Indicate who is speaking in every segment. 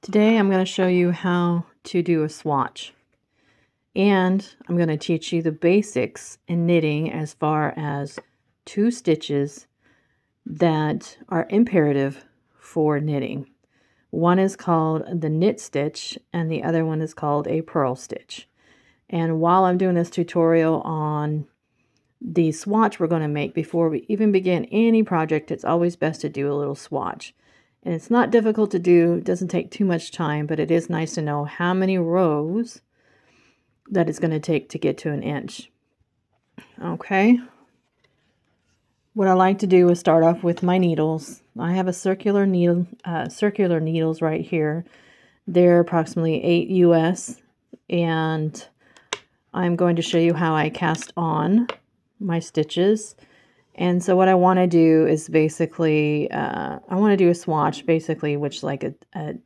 Speaker 1: Today I'm going to show you how to do a swatch, and I'm going to teach you the basics in knitting as far as 2 stitches that are imperative for knitting. One is called the knit stitch and the other one is called a purl stitch. And while I'm doing this tutorial on the swatch we're going to make, before we even begin any project, it's always best to do a little swatch. And it's not difficult to do, it doesn't take too much time, but it is nice to know how many rows that it's going to take to get to an inch. Okay. What I like to do is start off with my needles. I have a circular needles right here. They're approximately 8 US, and I'm going to show you how I cast on my stitches. And so what I want to do is basically, I want to do a swatch basically, which like I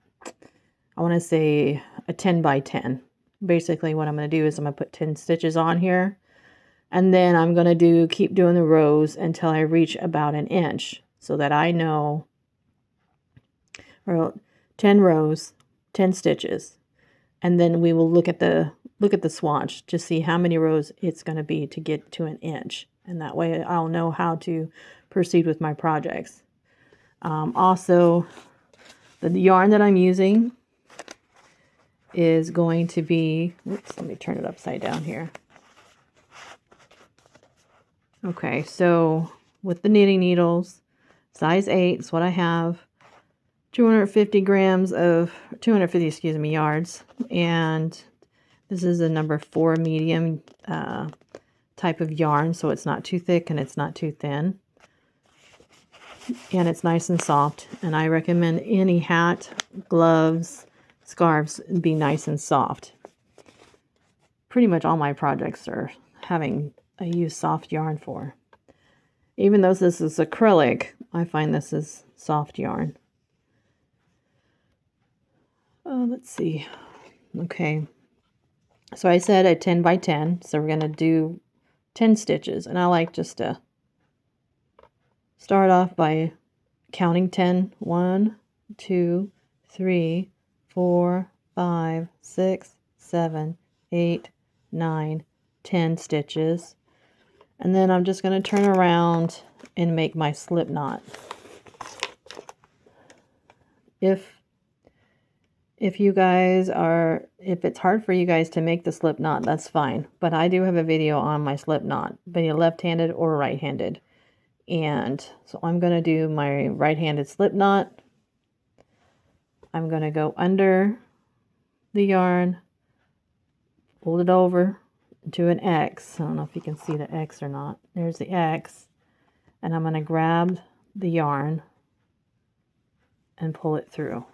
Speaker 1: want to say a 10 by 10. Basically what I'm going to do is I'm going to put 10 stitches on here. And then I'm going to keep doing the rows until I reach about an inch, so that I know, or 10 rows, 10 stitches. And then we will look at the swatch to see how many rows it's going to be to get to an inch. And that way I'll know how to proceed with my projects. Also, the yarn that I'm using is going to be, oops, let me turn it upside down here. Okay, so with the knitting needles, size 8 is what I have. 250 yards. And this is a number 4 medium type of yarn, so it's not too thick and it's not too thin. And it's nice and soft. And I recommend any hat, gloves, scarves be nice and soft. Pretty much all my projects are having I use soft yarn for. Even though this is acrylic, I find this is soft yarn. Let's see. Okay. So I said a 10 by 10. So we're going to do 10 stitches. And I like just to start off by counting 10. 1, 2, 3, 4, 5, 6, 7, 8, 9, 10 stitches. And then I'm just going to turn around and make my slip knot. If you guys if it's hard for you guys to make the slip knot, that's fine. But I do have a video on my slip knot, be it left-handed or right-handed. And so I'm going to do my right-handed slip knot. I'm going to go under the yarn, fold it over to an X. I don't know if you can see the X or not. There's the X. And I'm going to grab the yarn and pull it through.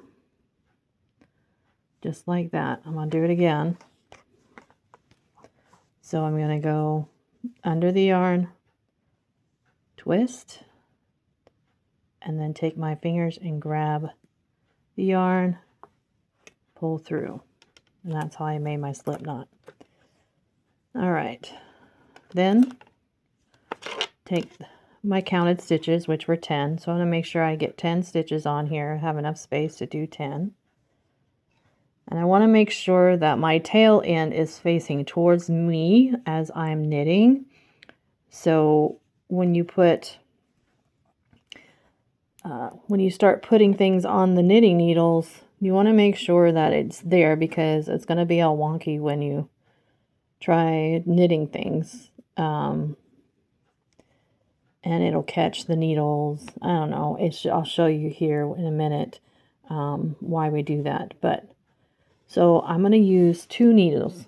Speaker 1: Just like that. I'm going to do it again. So I'm going to go under the yarn, twist, and then take my fingers and grab the yarn, pull through. And that's how I made my slip knot. All right. Then take my counted stitches, which were 10. So I'm going to make sure I get 10 stitches on here, have enough space to do 10. And I want to make sure that my tail end is facing towards me as I'm knitting. So when you start putting things on the knitting needles, you want to make sure that it's there, because it's going to be all wonky when you try knitting things. And it'll catch the needles. I don't know. I'll show you here in a minute why we do that. So I'm going to use 2 needles.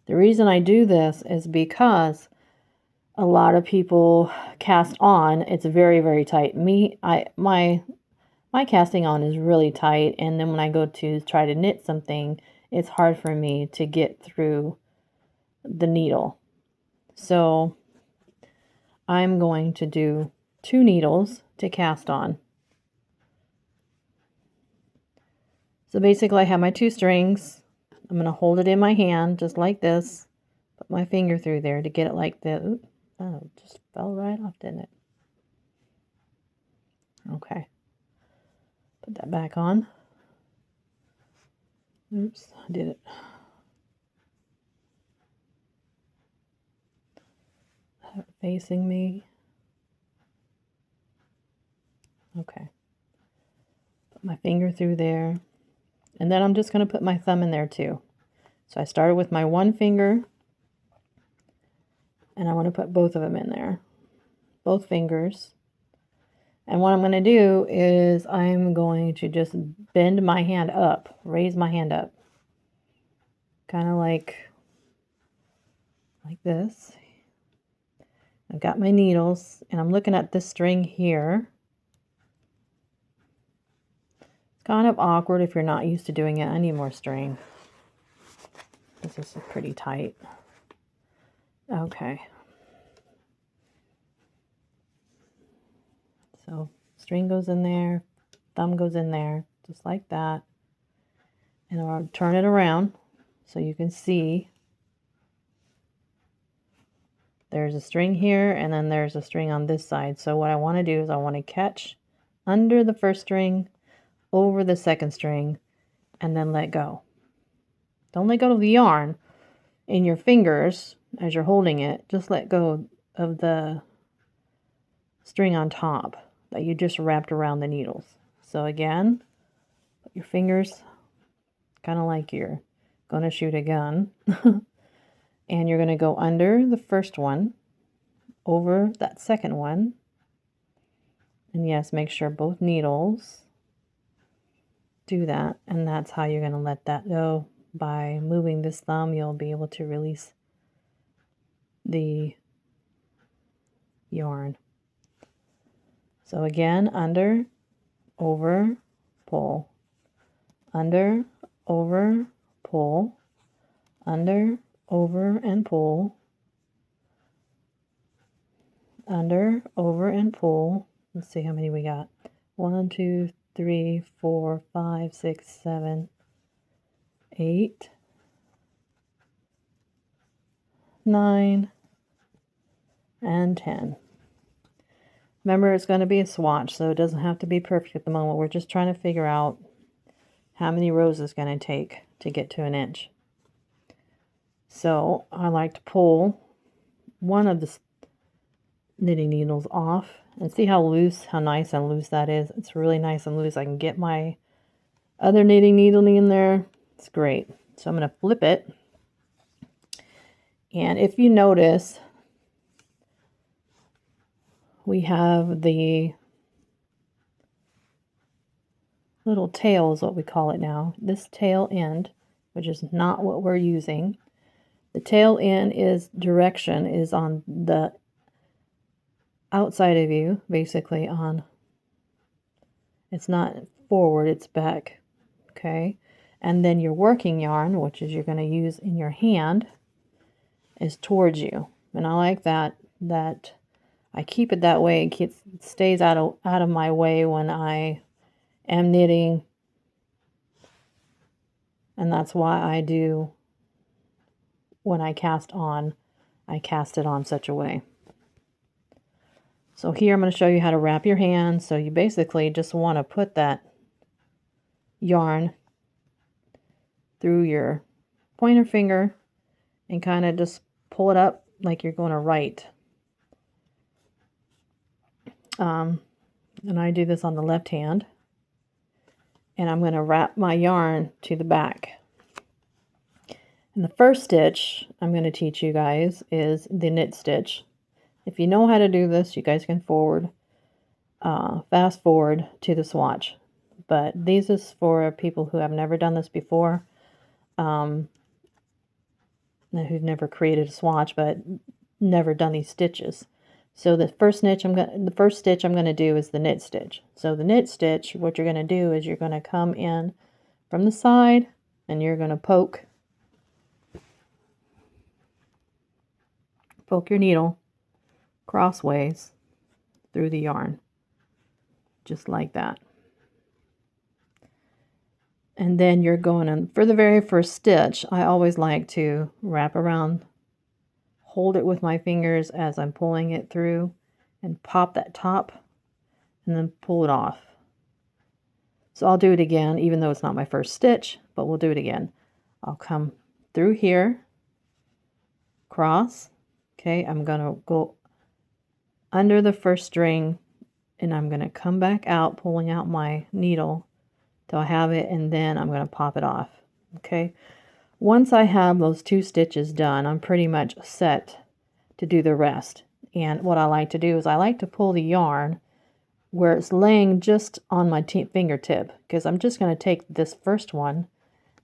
Speaker 1: The reason I do this is because a lot of people cast on, it's very, very tight. My casting on is really tight, and then when I go to try to knit something, it's hard for me to get through the needle. So I'm going to do 2 needles to cast on. So basically I have my 2 strings. I'm going to hold it in my hand just like this. Put my finger through there to get it like this. Oops. Oh, it just fell right off, didn't it? Okay. Put that back on. Oops, I did it. Have it facing me. Okay. Put my finger through there. And then I'm just going to put my thumb in there too. So I started with my one finger. And I want to put both of them in there. Both fingers. And what I'm going to do is I'm going to just bend my hand up. Raise my hand up. Kind of like this. I've got my needles. And I'm looking at this string here. It's kind of awkward if you're not used to doing it. I need more string. This is pretty tight. Okay. So string goes in there, thumb goes in there, just like that. And I'll turn it around so you can see there's a string here and then there's a string on this side. So what I want to do is I want to catch under the first string, over the second string, and then let go. Don't let go of the yarn in your fingers as you're holding it. Just let go of the string on top that you just wrapped around the needles. So again, put your fingers kind of like you're going to shoot a gun. And you're going to go under the first one, over that second one. And yes, make sure both needles do that. And that's how you're going to let that go. By moving this thumb, you'll be able to release the yarn. So again, under, over, pull, under, over, pull, under, over and pull, under, over and pull. Let's see how many we got. 1, 2, 3, 4, 5, 6, 7, 8, 9, and 10. Remember, it's going to be a swatch, so it doesn't have to be perfect at the moment. We're just trying to figure out how many rows it's going to take to get to an inch. So I like to pull one of the knitting needles off and see how loose, how nice and loose that is. It's really nice and loose. I can get my other knitting needle in there. It's great. So I'm going to flip it. And if you notice, we have the little tail is what we call it now. This tail end, which is not what we're using. The tail end is direction is on the outside of you, basically on, it's not forward, it's back, okay? And then your working yarn, which is you're going to use in your hand, is towards you. And I like that I keep it that way. It stays out of my way when I am knitting. And that's why I do, when I cast on, I cast it on such a way. So here I'm going to show you how to wrap your hand. So you basically just want to put that yarn through your pointer finger and kind of just pull it up like you're going to write. And I do this on the left hand. And I'm going to wrap my yarn to the back. And the first stitch I'm going to teach you guys is the knit stitch. If you know how to do this, you guys can fast forward to the swatch. But these is for people who have never done this before, who've never created a swatch, but never done these stitches. So the first stitch I'm going to do is the knit stitch. So the knit stitch, what you're going to do is you're going to come in from the side and you're going to poke your needle crossways through the yarn, just like that. And then you're going in for the very first stitch. I always like to wrap around, hold it with my fingers as I'm pulling it through, and pop that top and then pull it off. So I'll do it again, even though it's not my first stitch, but we'll do it again. I'll come through here, cross. Okay, I'm going to go under the first string, and I'm going to come back out, pulling out my needle till I have it, and then I'm going to pop it off. Okay, once I have those 2 stitches done, I'm pretty much set to do the rest. And what I like to do is I like to pull the yarn where it's laying just on my fingertip, because I'm just going to take this first one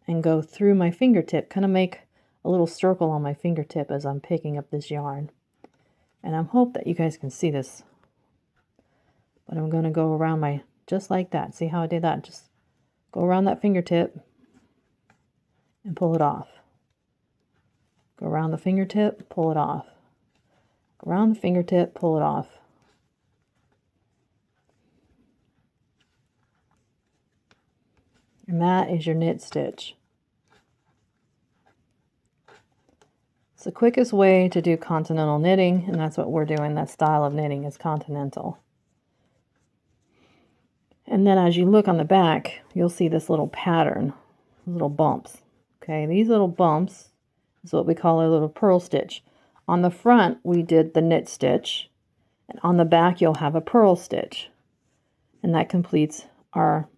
Speaker 1: and go through my fingertip, kind of make a little circle on my fingertip as I'm picking up this yarn. And I hope that you guys can see this. But I'm going to go around my, just like that. See how I did that? Just go around that fingertip and pull it off. Go around the fingertip, pull it off. Go around the fingertip, pull it off. And that is your knit stitch. It's the quickest way to do continental knitting, and that's what we're doing. That style of knitting is continental. And then as you look on the back, you'll see this little pattern, little bumps. Okay, these little bumps is what we call a little purl stitch. On the front, we did the knit stitch, and on the back, you'll have a purl stitch. And that completes our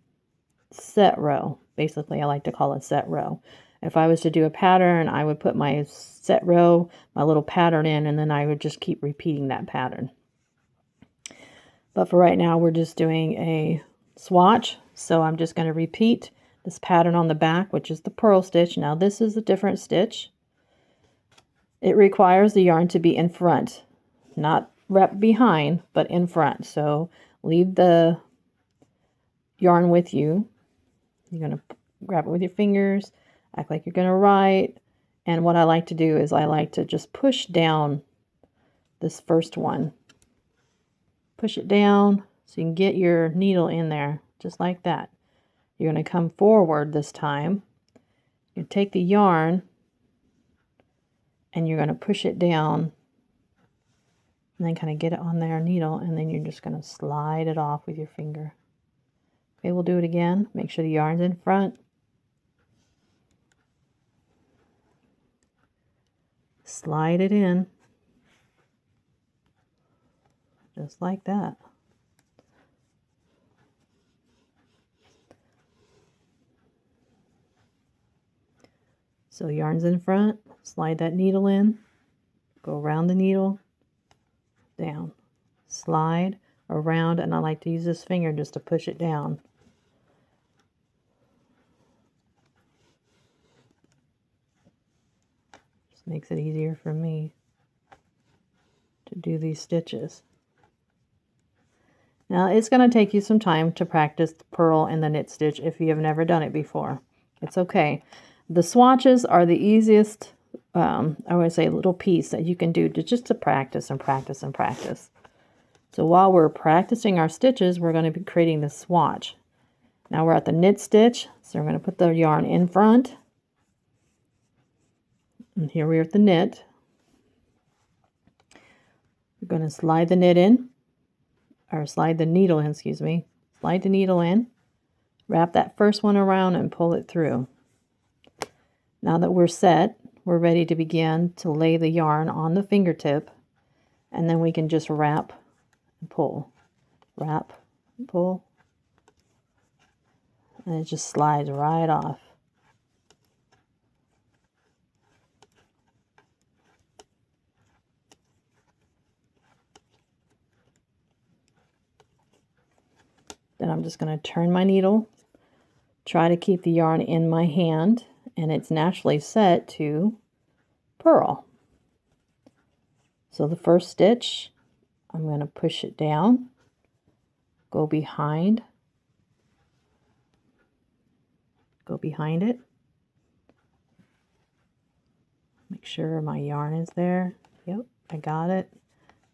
Speaker 1: set row. Basically, I like to call it set row. If I was to do a pattern, I would put my set row, my little pattern in, and then I would just keep repeating that pattern. But for right now, we're just doing a swatch. So I'm just going to repeat this pattern on the back, which is the purl stitch. Now this is a different stitch. It requires the yarn to be in front, not wrapped behind, but in front. So leave the yarn with you. You're going to grab it with your fingers, act like you're going to write. And what I like to do is I like to just push down this first one. Push it down so you can get your needle in there, just like that. You're going to come forward this time. You take the yarn and you're going to push it down and then kind of get it on their needle, and then you're just going to slide it off with your finger. Okay, we'll do it again. Make sure the yarn's in front. Slide it in. Just like that. So yarn's in front, slide that needle in, go around the needle, down, slide around, and I like to use this finger just to push it down. Just makes it easier for me to do these stitches. Now it's going to take you some time to practice the purl and the knit stitch if you have never done it before. It's okay. The swatches are the easiest, I would say, little piece that you can do just to practice and practice and practice. So while we're practicing our stitches, we're going to be creating the swatch. Now we're at the knit stitch, so we're going to put the yarn in front. And here we're at the knit. We're going to slide the knit in, or slide the needle in, excuse me. Slide the needle in, wrap that first one around and pull it through. Now that we're set, we're ready to begin to lay the yarn on the fingertip, and then we can just wrap and pull. Wrap and pull. And it just slides right off. Then I'm just going to turn my needle, try to keep the yarn in my hand, and it's naturally set to purl. So the first stitch, I'm going to push it down, go behind it, make sure my yarn is there. Yep, I got it.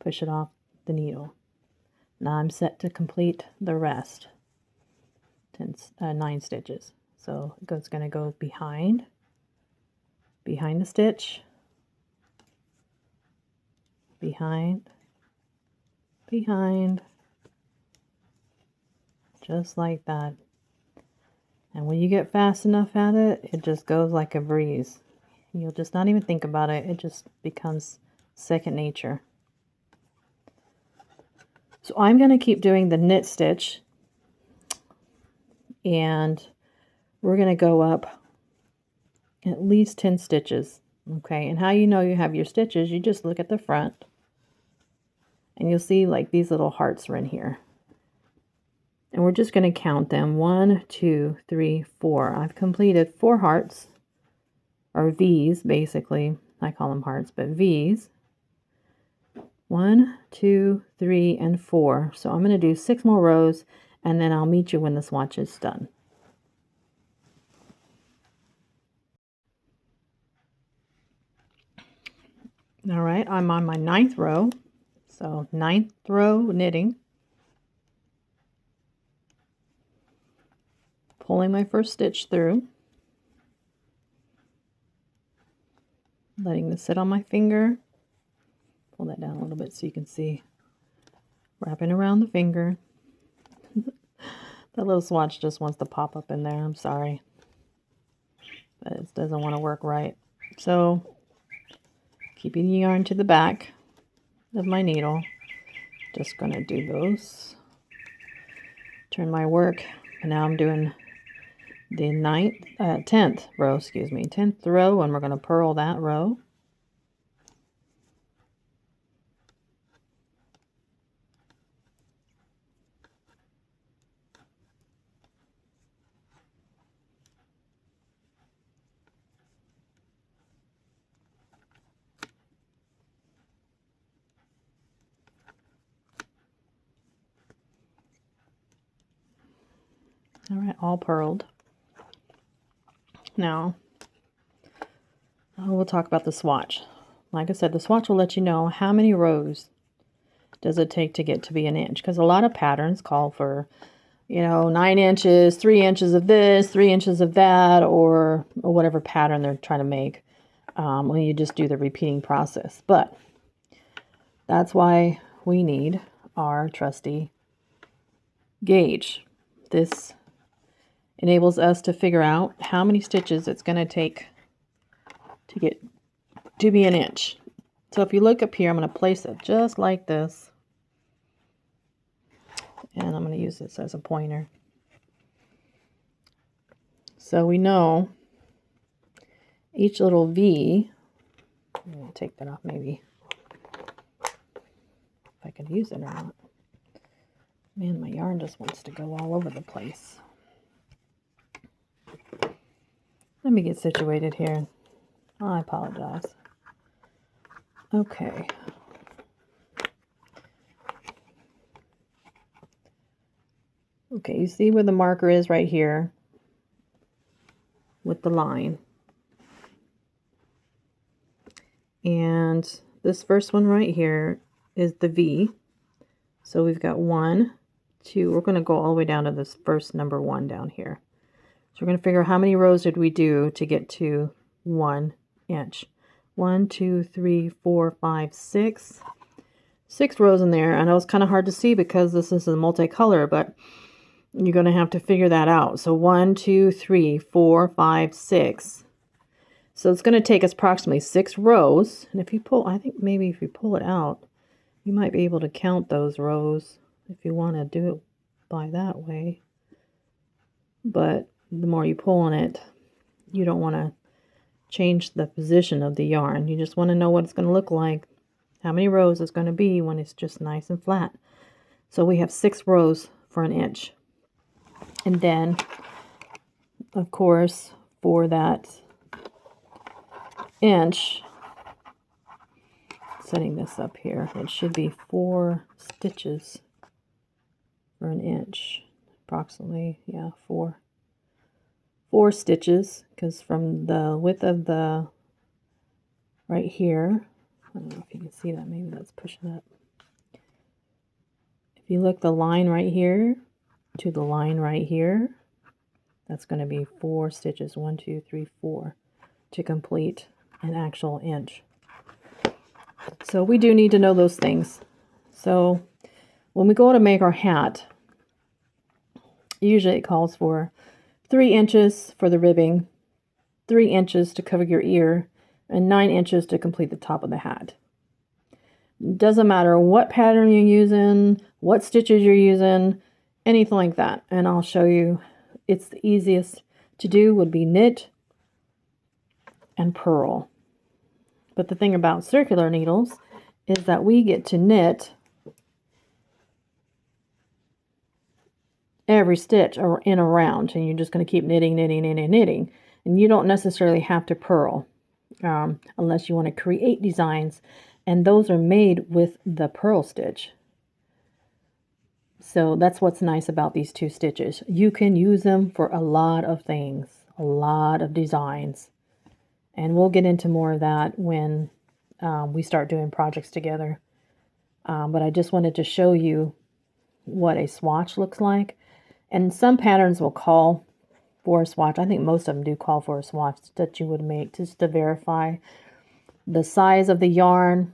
Speaker 1: Push it off the needle. Now I'm set to complete the rest, 9 stitches. So it's going to go behind the stitch, behind, just like that. And when you get fast enough at it, it just goes like a breeze. You'll just not even think about it. It just becomes second nature. So I'm going to keep doing the knit stitch. And we're going to go up at least 10 stitches. Okay, and how you know you have your stitches, you just look at the front. And you'll see like these little hearts are in here. And we're just going to count them. 1, 2, 3, 4. I've completed 4 hearts, or V's basically. I call them hearts, but V's. 1, 2, 3, and 4. So I'm going to do 6 more rows, and then I'll meet you when the swatch is done. All right, I'm on my 9th row. So 9th row knitting. Pulling my first stitch through, letting this sit on my finger. Pull that down a little bit so you can see. Wrapping around the finger. That little swatch just wants to pop up in there. I'm sorry. But it doesn't want to work right. So, keeping the yarn to the back of my needle. Just going to do those. Turn my work. And now I'm doing the 10th row, excuse me, 10th row, and we're going to purl that row. All right, all purled. Now, we'll talk about the swatch. Like I said, the swatch will let you know how many rows does it take to get to be an inch. Because a lot of patterns call for, 9 inches, 3 inches of this, 3 inches of that, or whatever pattern they're trying to make when you just do the repeating process. But that's why we need our trusty gauge. This enables us to figure out how many stitches it's going to take to get to be an inch. So if you look up here, I'm going to place it just like this. And I'm going to use this as a pointer. So we know each little V, I'm going to take that off maybe, if I can use it or not. Man, my yarn just wants to go all over the place. Let me get situated here. I apologize. Okay. Okay, you see where the marker is right here with the line. And this first one right here is the V. So we've got 1, 2, we're going to go all the way down to this first number 1 down here. So we're going to figure out how many rows did we do to get to 1 inch. 1, 2, 3, 4, 5, 6. 6 rows in there. I know it's kind of hard to see because this is a multicolor, but you're going to have to figure that out. So 1, 2, 3, 4, 5, 6. So it's going to take us approximately 6 rows. And if you pull, I think maybe if you pull it out, you might be able to count those rows if you want to do it by that way. But the more you pull on it, you don't want to change the position of the yarn. You just want to know what it's going to look like, how many rows it's going to be when it's just nice and flat. So we have 6 rows for an inch. And then, of course, for that inch, setting this up here, it should be 4 stitches for an inch. Approximately, yeah, 4 stitches, because from the width of the right here, I don't know if you can see that, maybe that's pushing up. If you look the line right here to the line right here, that's going to be 4 stitches, 1, 2, 3, 4, to complete an actual inch. So we do need to know those things. So when we go to make our hat, usually it calls for 3 inches for the ribbing, 3 inches to cover your ear, and 9 inches to complete the top of the hat. Doesn't matter what pattern you're using, what stitches you're using, anything like that. And I'll show you. It's the easiest to do would be knit and purl. But the thing about circular needles is that we get to knit every stitch in a round, and you're just going to keep knitting, knitting, knitting, knitting. And you don't necessarily have to purl unless you want to create designs, and those are made with the purl stitch. So that's what's nice about these 2 stitches. You can use them for a lot of things, a lot of designs. And we'll get into more of that when we start doing projects together. But I just wanted to show you what a swatch looks like. And some patterns will call for a swatch. I think most of them do call for a swatch that you would make just to verify the size of the yarn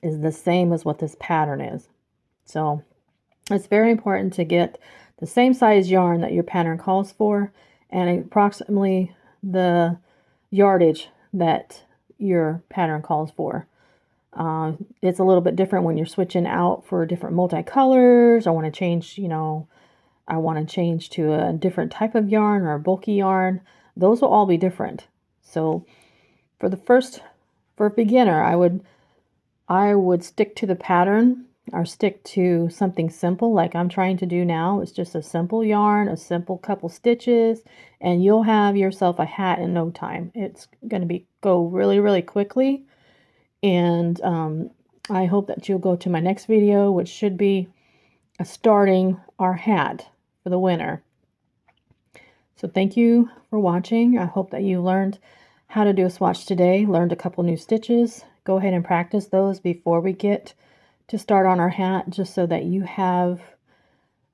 Speaker 1: is the same as what this pattern is. So it's very important to get the same size yarn that your pattern calls for and approximately the yardage that your pattern calls for. It's a little bit different when you're switching out for different multicolors. I want to change, I want to change to a different type of yarn or a bulky yarn. Those will all be different. So for a beginner, I would stick to the pattern or stick to something simple like I'm trying to do now. It's just a simple yarn, a simple couple stitches, and you'll have yourself a hat in no time. It's going to go really, really quickly. And I hope that you'll go to my next video, which should be starting our hat for the winter. So thank you for watching. I hope that you learned how to do a swatch today, learned a couple new stitches. Go ahead and practice those before we get to start on our hat, just so that you have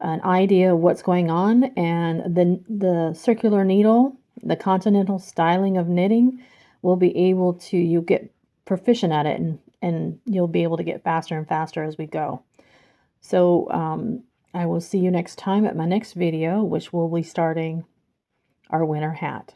Speaker 1: an idea of what's going on. And the circular needle, the continental styling of knitting, will be able to, you get proficient at it, and you'll be able to get faster and faster as we go. So I will see you next time at my next video, which will be starting our winter hat.